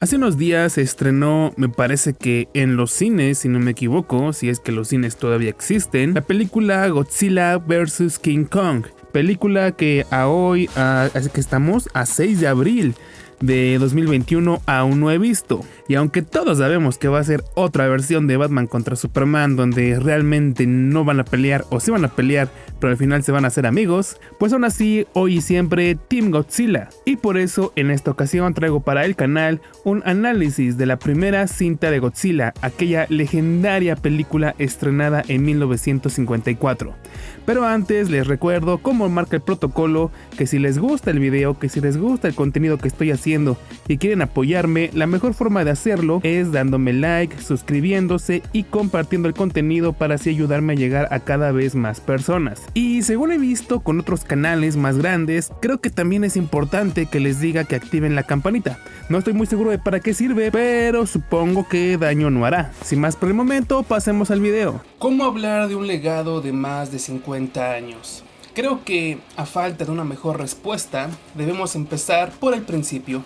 Hace unos días se estrenó, me parece que en los cines, si no me equivoco, si es que los cines todavía existen, la película Godzilla vs. King Kong. Película que así que estamos a 6 de abril de 2021 aún no he visto. Y aunque todos sabemos que va a ser otra versión de Batman contra Superman donde realmente no van a pelear o sí van a pelear, pero al final se van a hacer amigos, pues aún así hoy y siempre Team Godzilla. Y por eso en esta ocasión traigo para el canal un análisis de la primera cinta de Godzilla, aquella legendaria película estrenada en 1954. Pero antes les recuerdo, como marca el protocolo, que si les gusta el video, que si les gusta el contenido que estoy haciendo y quieren apoyarme, la mejor forma de hacerlo es dándome like, suscribiéndose y compartiendo el contenido para así ayudarme a llegar a cada vez más personas. Y según he visto con otros canales más grandes, creo que también es importante que les diga que activen la campanita. No estoy muy seguro de para qué sirve, pero supongo que daño no hará. Sin más por el momento, pasemos al video. ¿Cómo hablar de un legado de más de 50 años? Creo que, a falta de una mejor respuesta, debemos empezar por el principio.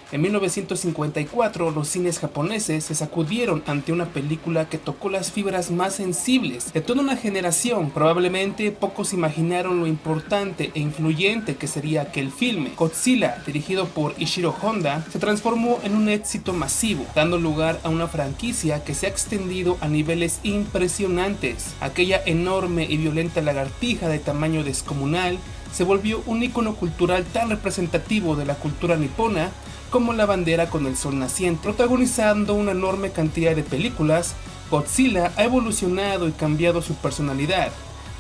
En 1954, los cines japoneses se sacudieron ante una película que tocó las fibras más sensibles de toda una generación. Probablemente pocos imaginaron lo importante e influyente que sería aquel filme. Godzilla, dirigido por Ishiro Honda, se transformó en un éxito masivo, dando lugar a una franquicia que se ha extendido a niveles impresionantes. Aquella enorme y violenta lagartija de tamaño descomunal se volvió un ícono cultural tan representativo de la cultura nipona como la bandera con el sol naciente. Protagonizando una enorme cantidad de películas, Godzilla ha evolucionado y cambiado su personalidad,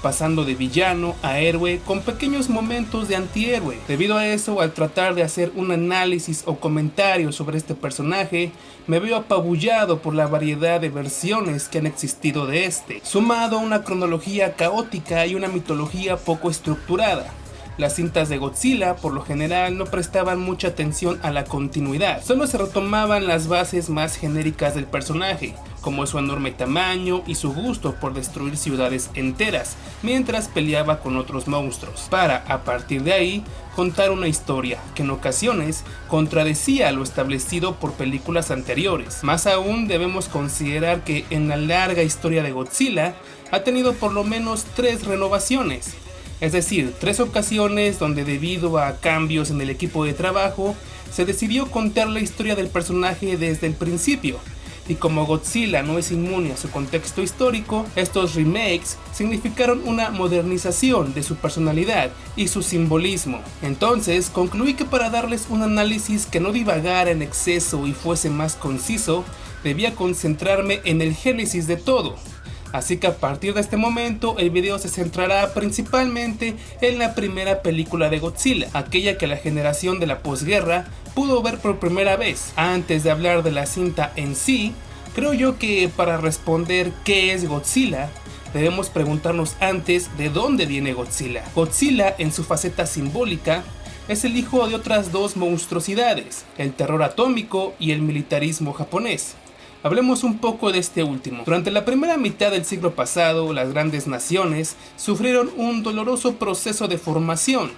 pasando de villano a héroe con pequeños momentos de antihéroe. Debido a eso, al tratar de hacer un análisis o comentario sobre este personaje, me veo apabullado por la variedad de versiones que han existido de este, sumado a una cronología caótica y una mitología poco estructurada. Las cintas de Godzilla, por lo general, no prestaban mucha atención a la continuidad, solo se retomaban las bases más genéricas del personaje, como su enorme tamaño y su gusto por destruir ciudades enteras, mientras peleaba con otros monstruos, para, a partir de ahí, contar una historia que en ocasiones contradecía lo establecido por películas anteriores. Más aún, debemos considerar que en la larga historia de Godzilla, ha tenido por lo menos 3 renovaciones. Es decir, 3 ocasiones donde debido a cambios en el equipo de trabajo, se decidió contar la historia del personaje desde el principio. Y como Godzilla no es inmune a su contexto histórico, estos remakes significaron una modernización de su personalidad y su simbolismo. Entonces, concluí que para darles un análisis que no divagara en exceso y fuese más conciso, debía concentrarme en el génesis de todo. Así que a partir de este momento el video se centrará principalmente en la primera película de Godzilla, aquella que la generación de la posguerra pudo ver por primera vez. Antes de hablar de la cinta en sí, creo yo que para responder qué es Godzilla, debemos preguntarnos antes de dónde viene Godzilla. Godzilla, en su faceta simbólica, es el hijo de otras 2 monstruosidades, el terror atómico y el militarismo japonés. Hablemos un poco de este último. Durante la primera mitad del siglo pasado, las grandes naciones sufrieron un doloroso proceso de formación.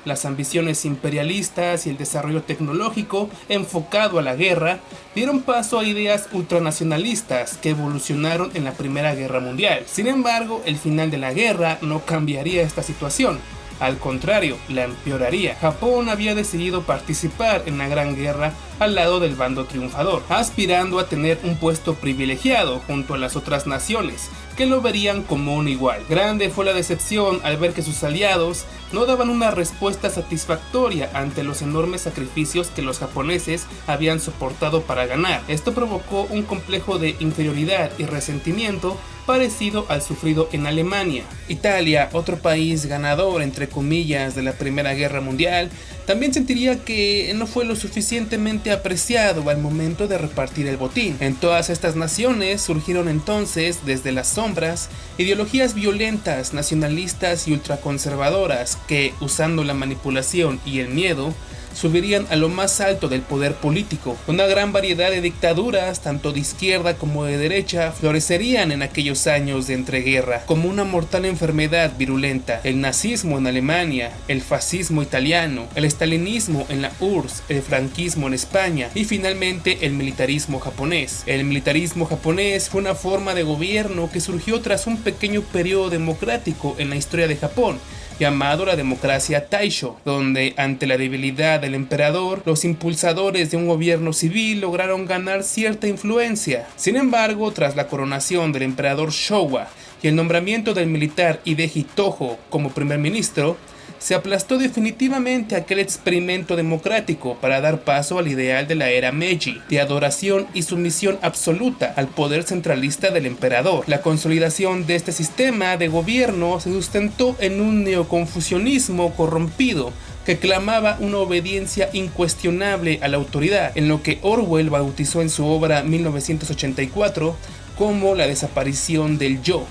Las ambiciones imperialistas y el desarrollo tecnológico enfocado a la guerra dieron paso a ideas ultranacionalistas que evolucionaron en la Primera Guerra Mundial. Sin embargo, el final de la guerra no cambiaría esta situación. Al contrario, la empeoraría. Japón había decidido participar en la Gran Guerra al lado del bando triunfador, aspirando a tener un puesto privilegiado junto a las otras naciones, que lo verían como un igual. Grande fue la decepción al ver que sus aliados no daban una respuesta satisfactoria ante los enormes sacrificios que los japoneses habían soportado para ganar. Esto provocó un complejo de inferioridad y resentimiento parecido al sufrido en Alemania. Italia, otro país ganador entre comillas de la Primera Guerra Mundial, también sentiría que no fue lo suficientemente apreciado al momento de repartir el botín. En todas estas naciones surgieron entonces, desde las sombras, ideologías violentas, nacionalistas y ultraconservadoras que, usando la manipulación y el miedo, subirían a lo más alto del poder político. Una gran variedad de dictaduras, tanto de izquierda como de derecha, florecerían en aquellos años de entreguerra, como una mortal enfermedad virulenta. El nazismo en Alemania, el fascismo italiano, el estalinismo en la URSS, el franquismo en España y finalmente el militarismo japonés. El militarismo japonés fue una forma de gobierno que surgió tras un pequeño periodo democrático en la historia de Japón, llamado la democracia Taisho, donde ante la debilidad del emperador, los impulsadores de un gobierno civil lograron ganar cierta influencia. Sin embargo, tras la coronación del emperador Showa y el nombramiento del militar Hideji Tojo como primer ministro, se aplastó definitivamente aquel experimento democrático para dar paso al ideal de la era Meiji, de adoración y sumisión absoluta al poder centralista del emperador. La consolidación de este sistema de gobierno se sustentó en un neoconfucianismo corrompido que clamaba una obediencia incuestionable a la autoridad, en lo que Orwell bautizó en su obra 1984 como la desaparición del yo.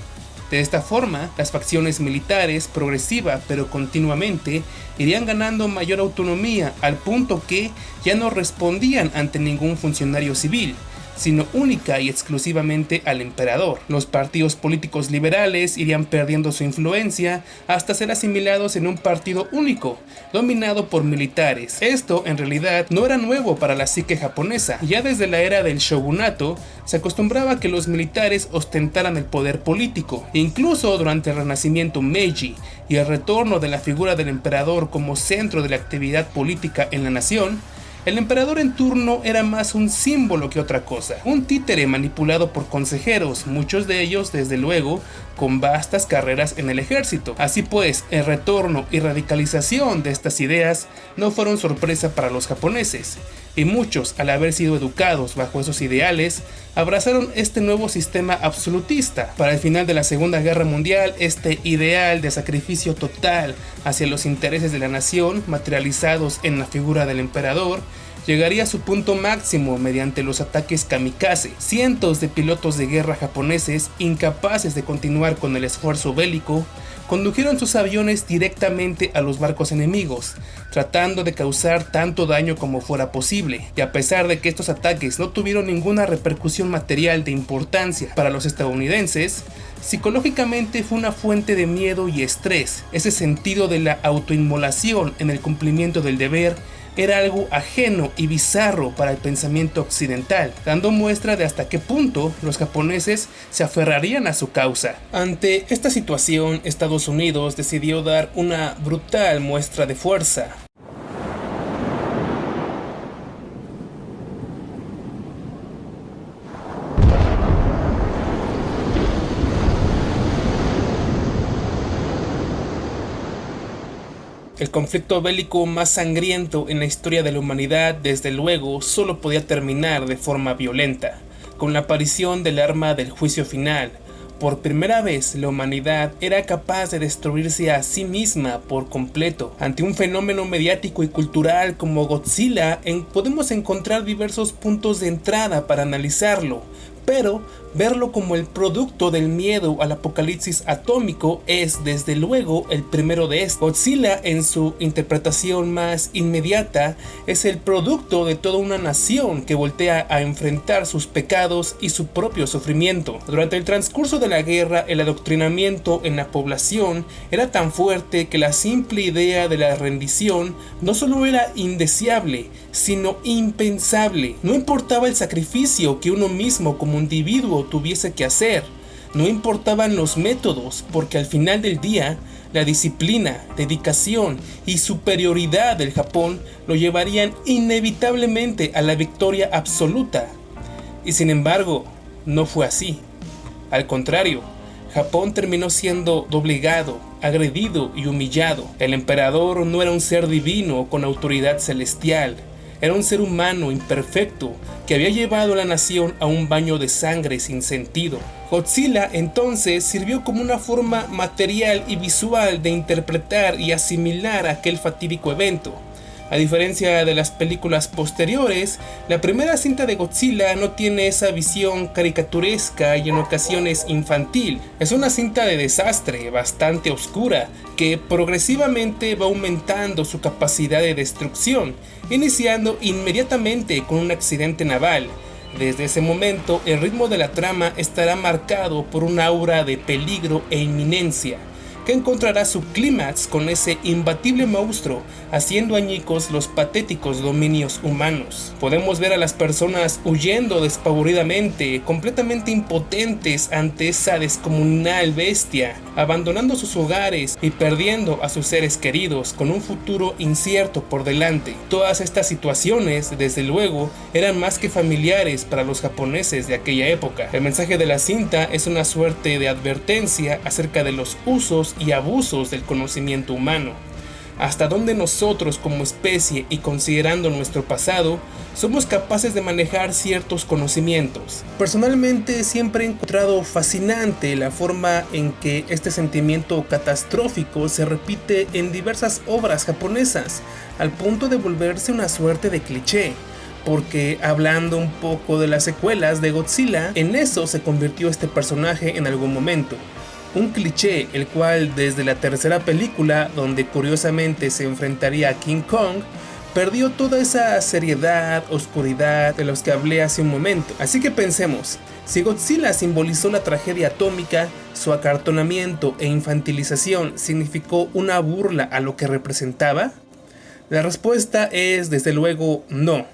De esta forma, las facciones militares, progresiva pero continuamente, irían ganando mayor autonomía al punto que ya no respondían ante ningún funcionario civil, sino única y exclusivamente al emperador. Los partidos políticos liberales irían perdiendo su influencia hasta ser asimilados en un partido único, dominado por militares. Esto en realidad no era nuevo para la psique japonesa. Ya desde la era del shogunato se acostumbraba a que los militares ostentaran el poder político. Incluso durante el renacimiento Meiji y el retorno de la figura del emperador como centro de la actividad política en la nación, el emperador en turno era más un símbolo que otra cosa, un títere manipulado por consejeros, muchos de ellos, desde luego, con vastas carreras en el ejército. Así pues, el retorno y radicalización de estas ideas no fueron sorpresa para los japoneses, y muchos, al haber sido educados bajo esos ideales, abrazaron este nuevo sistema absolutista. Para el final de la Segunda Guerra Mundial, este ideal de sacrificio total hacia los intereses de la nación, materializados en la figura del emperador, llegaría a su punto máximo mediante los ataques kamikaze. Cientos de pilotos de guerra japoneses, incapaces de continuar con el esfuerzo bélico, condujeron sus aviones directamente a los barcos enemigos, tratando de causar tanto daño como fuera posible. Y a pesar de que estos ataques no tuvieron ninguna repercusión material de importancia para los estadounidenses, psicológicamente fue una fuente de miedo y estrés. Ese sentido de la autoinmolación en el cumplimiento del deber era algo ajeno y bizarro para el pensamiento occidental, dando muestra de hasta qué punto los japoneses se aferrarían a su causa. Ante esta situación, Estados Unidos decidió dar una brutal muestra de fuerza. El conflicto bélico más sangriento en la historia de la humanidad, desde luego, solo podía terminar de forma violenta, con la aparición del arma del juicio final. Por primera vez, la humanidad era capaz de destruirse a sí misma por completo. Ante un fenómeno mediático y cultural como Godzilla, podemos encontrar diversos puntos de entrada para analizarlo, pero verlo como el producto del miedo al apocalipsis atómico es, desde luego, el primero de estos. Godzilla, en su interpretación más inmediata, es el producto de toda una nación que voltea a enfrentar sus pecados y su propio sufrimiento. Durante el transcurso de la guerra, el adoctrinamiento en la población era tan fuerte que la simple idea de la rendición no solo era indeseable, sino impensable. No importaba el sacrificio que uno mismo como individuo tuviese que hacer, no importaban los métodos, porque al final del día, la disciplina, dedicación y superioridad del Japón lo llevarían inevitablemente a la victoria absoluta. Y sin embargo, no fue así. Al contrario, Japón terminó siendo doblegado, agredido y humillado. El emperador no era un ser divino con autoridad celestial, era un ser humano imperfecto que había llevado a la nación a un baño de sangre sin sentido. Godzilla entonces sirvió como una forma material y visual de interpretar y asimilar aquel fatídico evento. A diferencia de las películas posteriores, la primera cinta de Godzilla no tiene esa visión caricaturesca y en ocasiones infantil. Es una cinta de desastre, bastante oscura, que progresivamente va aumentando su capacidad de destrucción, iniciando inmediatamente con un accidente naval. Desde ese momento, el ritmo de la trama estará marcado por un aura de peligro e inminencia, que encontrará su clímax con ese imbatible monstruo haciendo añicos los patéticos dominios humanos. Podemos ver a las personas huyendo despavoridamente, completamente impotentes ante esa descomunal bestia, abandonando sus hogares y perdiendo a sus seres queridos con un futuro incierto por delante. Todas estas situaciones, desde luego, eran más que familiares para los japoneses de aquella época. El mensaje de la cinta es una suerte de advertencia acerca de los usos y abusos del conocimiento humano. Hasta dónde nosotros como especie y considerando nuestro pasado somos capaces de manejar ciertos conocimientos. Personalmente siempre he encontrado fascinante la forma en que este sentimiento catastrófico se repite en diversas obras japonesas, al punto de volverse una suerte de cliché. Porque hablando un poco de las secuelas de Godzilla, en eso se convirtió este personaje en algún momento. Un cliché el cual desde la tercera película, donde curiosamente se enfrentaría a King Kong, perdió toda esa seriedad, oscuridad de los que hablé hace un momento. Así que pensemos, si Godzilla simbolizó la tragedia atómica, su acartonamiento e infantilización significó una burla a lo que representaba. La respuesta es desde luego no.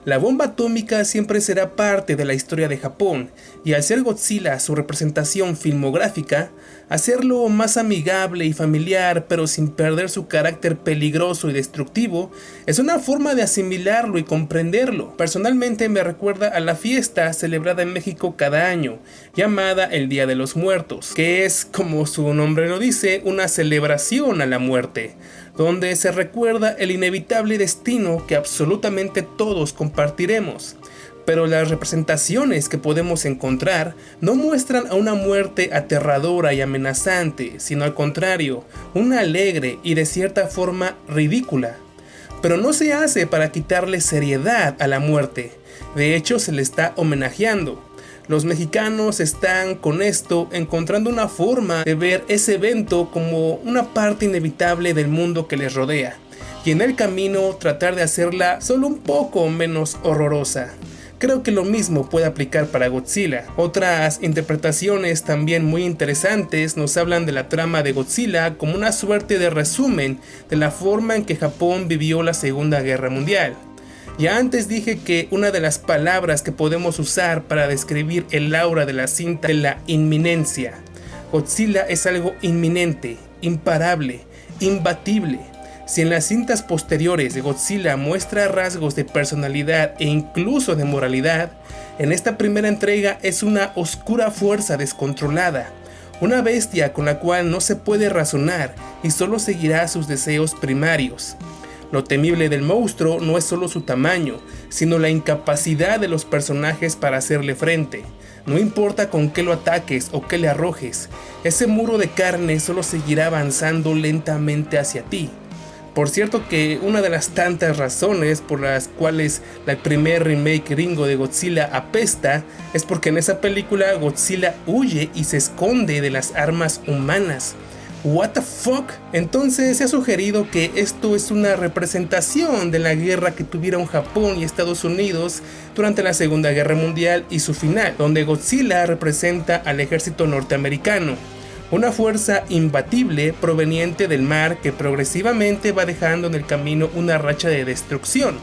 La bomba atómica siempre será parte de la historia de Japón, y al ser Godzilla su representación filmográfica, hacerlo más amigable y familiar pero sin perder su carácter peligroso y destructivo, es una forma de asimilarlo y comprenderlo. Personalmente me recuerda a la fiesta celebrada en México cada año, llamada el Día de los Muertos, que es, como su nombre lo dice, una celebración a la muerte, donde se recuerda el inevitable destino que absolutamente todos compartiremos. Pero las representaciones que podemos encontrar no muestran a una muerte aterradora y amenazante, sino al contrario, una alegre y de cierta forma ridícula. Pero no se hace para quitarle seriedad a la muerte, de hecho se le está homenajeando. Los mexicanos están con esto encontrando una forma de ver ese evento como una parte inevitable del mundo que les rodea, y en el camino tratar de hacerla solo un poco menos horrorosa. Creo que lo mismo puede aplicar para Godzilla. Otras interpretaciones también muy interesantes nos hablan de la trama de Godzilla como una suerte de resumen de la forma en que Japón vivió la Segunda Guerra Mundial. Ya antes dije que una de las palabras que podemos usar para describir el aura de la cinta es la inminencia. Godzilla es algo inminente, imparable, imbatible. Si en las cintas posteriores de Godzilla muestra rasgos de personalidad e incluso de moralidad, en esta primera entrega es una oscura fuerza descontrolada, una bestia con la cual no se puede razonar y solo seguirá sus deseos primarios. Lo temible del monstruo no es solo su tamaño, sino la incapacidad de los personajes para hacerle frente. No importa con qué lo ataques o qué le arrojes, ese muro de carne solo seguirá avanzando lentamente hacia ti. Por cierto que una de las tantas razones por las cuales el primer remake gringo de Godzilla apesta es porque en esa película Godzilla huye y se esconde de las armas humanas. What the fuck? Entonces se ha sugerido que esto es una representación de la guerra que tuvieron Japón y Estados Unidos durante la Segunda Guerra Mundial y su final, donde Godzilla representa al ejército norteamericano. Una fuerza imbatible proveniente del mar que progresivamente va dejando en el camino una racha de destrucción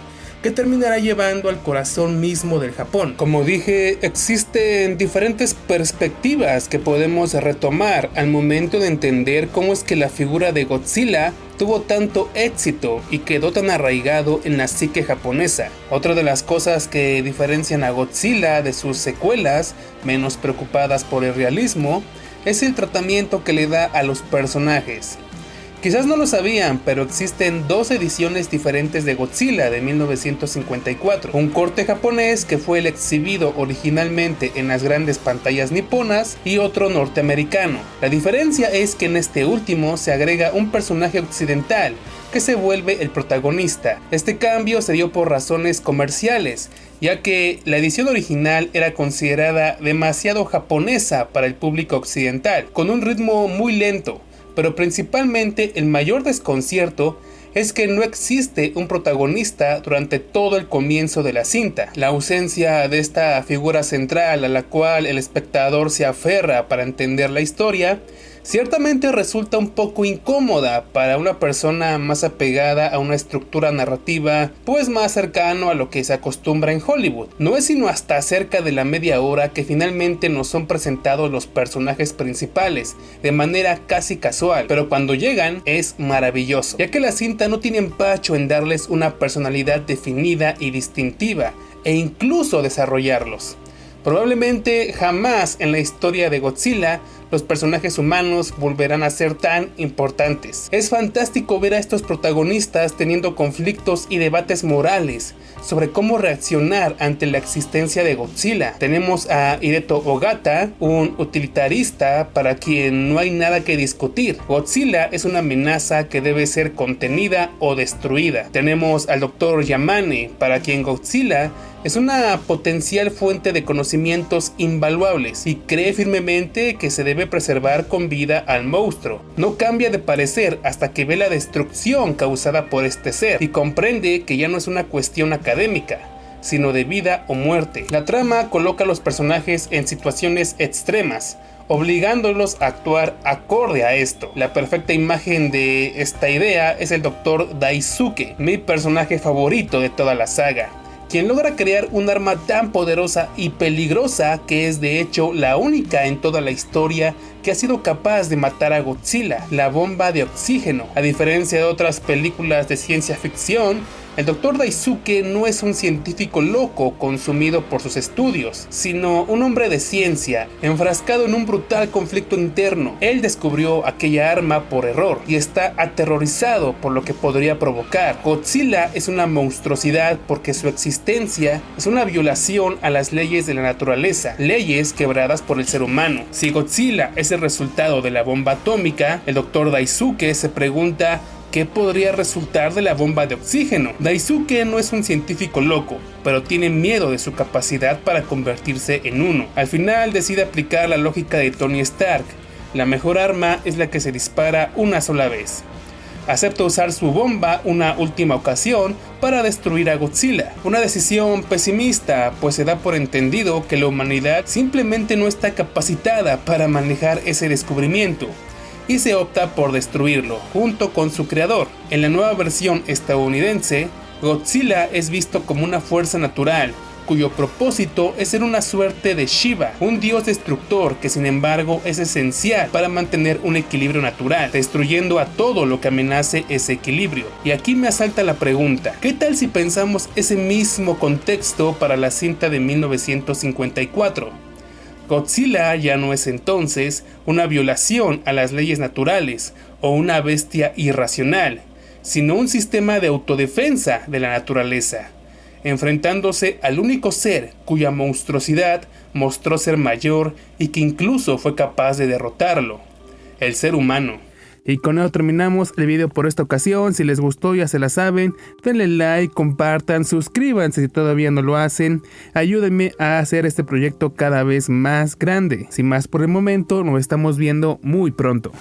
que terminará llevando al corazón mismo del Japón. Como dije, existen diferentes perspectivas que podemos retomar al momento de entender cómo es que la figura de Godzilla tuvo tanto éxito y quedó tan arraigado en la psique japonesa. Otra de las cosas que diferencian a Godzilla de sus secuelas, menos preocupadas por el realismo, es el tratamiento que le da a los personajes. Quizás no lo sabían, pero existen dos ediciones diferentes de Godzilla de 1954. Un corte japonés que fue el exhibido originalmente en las grandes pantallas niponas y otro norteamericano. La diferencia es que en este último se agrega un personaje occidental que se vuelve el protagonista. Este cambio se dio por razones comerciales, ya que la edición original era considerada demasiado japonesa para el público occidental, con un ritmo muy lento, pero principalmente el mayor desconcierto es que no existe un protagonista durante todo el comienzo de la cinta. La ausencia de esta figura central a la cual el espectador se aferra para entender la historia ciertamente resulta un poco incómoda para una persona más apegada a una estructura narrativa pues más cercano a lo que se acostumbra en Hollywood. No es sino hasta cerca de la media hora que finalmente nos son presentados los personajes principales de manera casi casual, pero cuando llegan es maravilloso, ya que la cinta no tiene empacho en darles una personalidad definida y distintiva e incluso desarrollarlos. Probablemente jamás en la historia de Godzilla los personajes humanos volverán a ser tan importantes. Es fantástico ver a estos protagonistas teniendo conflictos y debates morales sobre cómo reaccionar ante la existencia de Godzilla. Tenemos a Hideto Ogata, un utilitarista para quien no hay nada que discutir. Godzilla es una amenaza que debe ser contenida o destruida. Tenemos al Dr. Yamane, para quien Godzilla es una potencial fuente de conocimientos invaluables y cree firmemente que se debe preservar con vida al monstruo. No cambia de parecer hasta que ve la destrucción causada por este ser y comprende que ya no es una cuestión académica, sino de vida o muerte. La trama coloca a los personajes en situaciones extremas, obligándolos a actuar acorde a esto. La perfecta imagen de esta idea es el Dr. Daisuke, mi personaje favorito de toda la saga, quien logra crear un arma tan poderosa y peligrosa que es de hecho la única en toda la historia que ha sido capaz de matar a Godzilla, la bomba de oxígeno. A diferencia de otras películas de ciencia ficción, el Dr. Daisuke no es un científico loco consumido por sus estudios, sino un hombre de ciencia, enfrascado en un brutal conflicto interno. Él descubrió aquella arma por error y está aterrorizado por lo que podría provocar. Godzilla es una monstruosidad porque su existencia es una violación a las leyes de la naturaleza, leyes quebradas por el ser humano. Si Godzilla es el resultado de la bomba atómica, el Dr. Daisuke se pregunta ¿qué podría resultar de la bomba de oxígeno? Daisuke no es un científico loco, pero tiene miedo de su capacidad para convertirse en uno. Al final decide aplicar la lógica de Tony Stark. La mejor arma es la que se dispara una sola vez. Acepta usar su bomba una última ocasión para destruir a Godzilla. Una decisión pesimista, pues se da por entendido que la humanidad simplemente no está capacitada para manejar ese descubrimiento, y se opta por destruirlo, junto con su creador. En la nueva versión estadounidense, Godzilla es visto como una fuerza natural, cuyo propósito es ser una suerte de Shiva, un dios destructor que sin embargo es esencial para mantener un equilibrio natural, destruyendo a todo lo que amenace ese equilibrio. Y aquí me asalta la pregunta, ¿qué tal si pensamos ese mismo contexto para la cinta de 1954? Godzilla ya no es entonces una violación a las leyes naturales o una bestia irracional, sino un sistema de autodefensa de la naturaleza, enfrentándose al único ser cuya monstruosidad mostró ser mayor y que incluso fue capaz de derrotarlo, el ser humano. Y con eso terminamos el video por esta ocasión. Si les gustó ya se la saben, denle like, compartan, suscríbanse si todavía no lo hacen. Ayúdenme a hacer este proyecto cada vez más grande. Sin más por el momento, nos estamos viendo muy pronto.